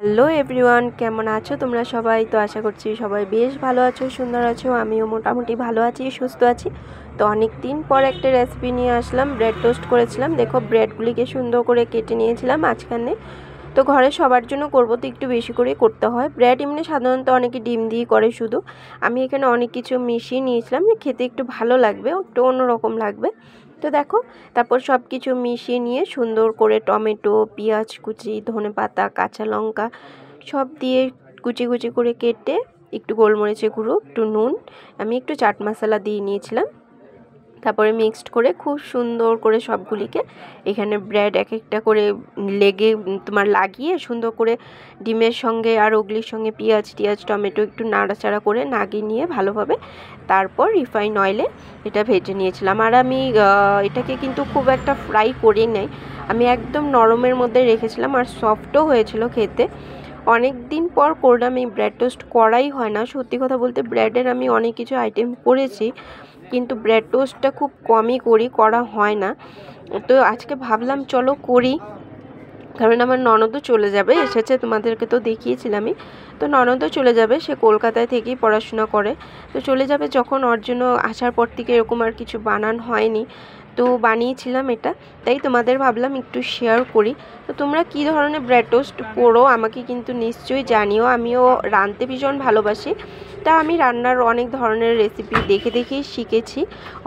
Hello everyone, কেমন আছো তোমরা সবাই? তো আশা করছি সবাই বেশ ভালো আছো, সুন্দর আছো। আমিও মোটামুটি ভালো আছি, সুস্থ আছি। তো অনেক দিন পর একটা রেসিপি নিয়ে আসলাম। ব্রেড টোস্ট করেছিলাম। দেখো, ব্রেডগুলিকে সুন্দর করে কেটে নিয়েছিলাম মাঝখানে। তো ঘরে সবার জন্য করবো, তো একটু বেশি করে করতে হয়। ব্রেড এমনি সাধারণত অনেকে ডিম দিয়ে করে শুধু, আমি এখানে অনেক কিছু মিশিয়ে নিয়েছিলাম যে খেতে একটু ভালো লাগবে, একটু অন্যরকম লাগবে। তো দেখো, তারপর সব কিছু মিশিয়ে নিয়ে সুন্দর করে টমেটো, পেঁয়াজ কুচি, ধনেপাতা, কাঁচা লঙ্কা সব দিয়ে কুচি কুচি করে কেটে একটু গোলমরিচের গুঁড়ো, একটু নুন, আমি একটু চাট মশলা দিয়ে নিয়েছিলাম। তারপরে মিক্সড করে খুব সুন্দর করে সবগুলিকে এখানে ব্রেড এক একটা করে লেগে তোমার লাগিয়ে সুন্দর করে ডিমের সঙ্গে আর ওগুলির সঙ্গে পেঁয়াজ টিয়াজ টমেটো একটু নাড়াচাড়া করে নাগিয়ে নিয়ে ভালোভাবে তারপর রিফাইন অয়েলে এটা ভেজে নিয়েছিলাম। আর আমি এটাকে কিন্তু খুব একটা ফ্রাই করি নাই, আমি একদম নরমের মধ্যে রেখেছিলাম। আর সফটও হয়েছিল খেতে। অনেক দিন পর করলাম, এই ব্রেড টোস্ট করাই হয় না সত্যি কথা বলতে। ব্রেডের আমি অনেক কিছু আইটেম করেছি, কিন্তু ব্রেড টোস্টটা খুব কমই করা হয় না। তো আজকে ভাবলাম চলো করি, কারণ আমার ননদও চলে যাবে, এসেছে, তোমাদেরকে তো দেখিয়েছিলামই। তো ননদও চলে যাবে, সে কলকাতায় থেকেই পড়াশোনা করে। তো চলে যাবে যখন, ওর জন্য আসার পর থেকে এরকম আর কিছু বানানো হয়নি, তো বানিয়েছিলাম এটা, তাই তোমাদের ভাবলাম একটু শেয়ার করি। তো তোমরা কী ধরনের ব্রেড টোস্ট করো আমাকে কিন্তু নিশ্চয়ই জানিও। আমিও রাঁধতে ভীষণ ভালোবাসি, তা আমি রান্নার অনেক ধরনের রেসিপি দেখে দেখেই শিখেছি,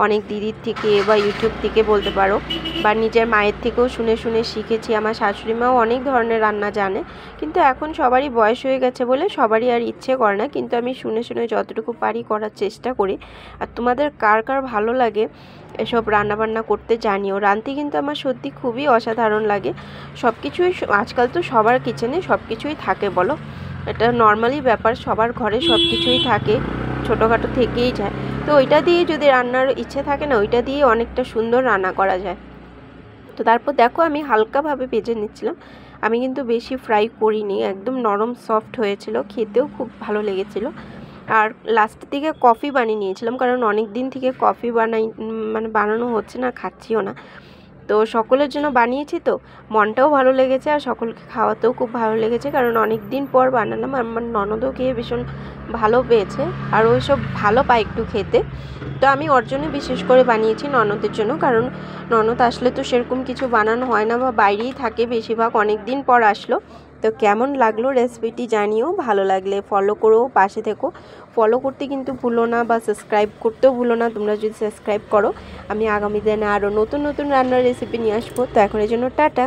অনেক দিদির থেকে বা ইউটিউব থেকে বলতে পারো, বা নিজের মায়ের থেকেও শুনে শুনে শিখেছি। আমার শাশুড়ি মাও অনেক ধরনের রান্না জানে, কিন্তু এখন সবারই বয়স হয়ে গেছে বলে সবারই আর ইচ্ছে করে না, কিন্তু আমি শুনে শুনে যতটুকু পারি করার চেষ্টা করি। আর তোমাদের কার কার ভালো লাগে এসব রান্নাবান্না করতে জানিও। রাঁধতে কিন্তু আমার সত্যি খুবই অসাধারণ লাগে। সব কিছুই আজকাল তো সবার কিচেনে সব কিছুই থাকে, বলো, এটা নর্মালি ব্যাপার, সবার ঘরে সব কিছুই থাকে, ছোটোখাটো থেকেই যায়। তো ওইটা দিয়ে যদি রান্নার ইচ্ছে থাকে না, ওইটা দিয়ে অনেকটা সুন্দর রান্না করা যায়। তো তারপর দেখো, আমি হালকাভাবে ভেজে নিচ্ছিলাম, আমি কিন্তু বেশি ফ্রাই করিনি, একদম নরম সফট হয়েছিল, খেতেও খুব ভালো লেগেছিলো। আর লাস্টের দিকে কফি বানিয়ে নিয়েছিলাম, কারণ অনেক দিন থেকে কফি বানানো হচ্ছে না, খাচ্ছিও না। তো সকলের জন্য বানিয়েছি, তো মনটাও ভালো লেগেছে আর সকলকে খাওয়াতেও খুব ভালো লেগেছে, কারণ অনেক দিন পর বানালাম। আমার ননদও খেয়ে ভীষণ ভালো পেয়েছে, আর ওই সব ভালো পায় একটু খেতে। তো আমি ওর জন্য বিশেষ করে বানিয়েছি, ননদের জন্য, কারণ ননদ আসলে তো সেরকম কিছু বানানো হয় না, বা বাইরেই থাকে বেশিরভাগ, অনেক দিন পর আসলো। তো কেমন লাগলো রেসিপিটি জানিও, ভালো লাগলে ফলো করো, পাশে থেকো। ফলো করতে কিন্তু ভুলো না, বা সাবস্ক্রাইব করতেও ভুলো না। তোমরা যদি সাবস্ক্রাইব করো, আমি আগামী দিনে আরও নতুন নতুন রান্নার রেসিপি নিয়ে আসবো। তো এখন এর জন্য টাটা।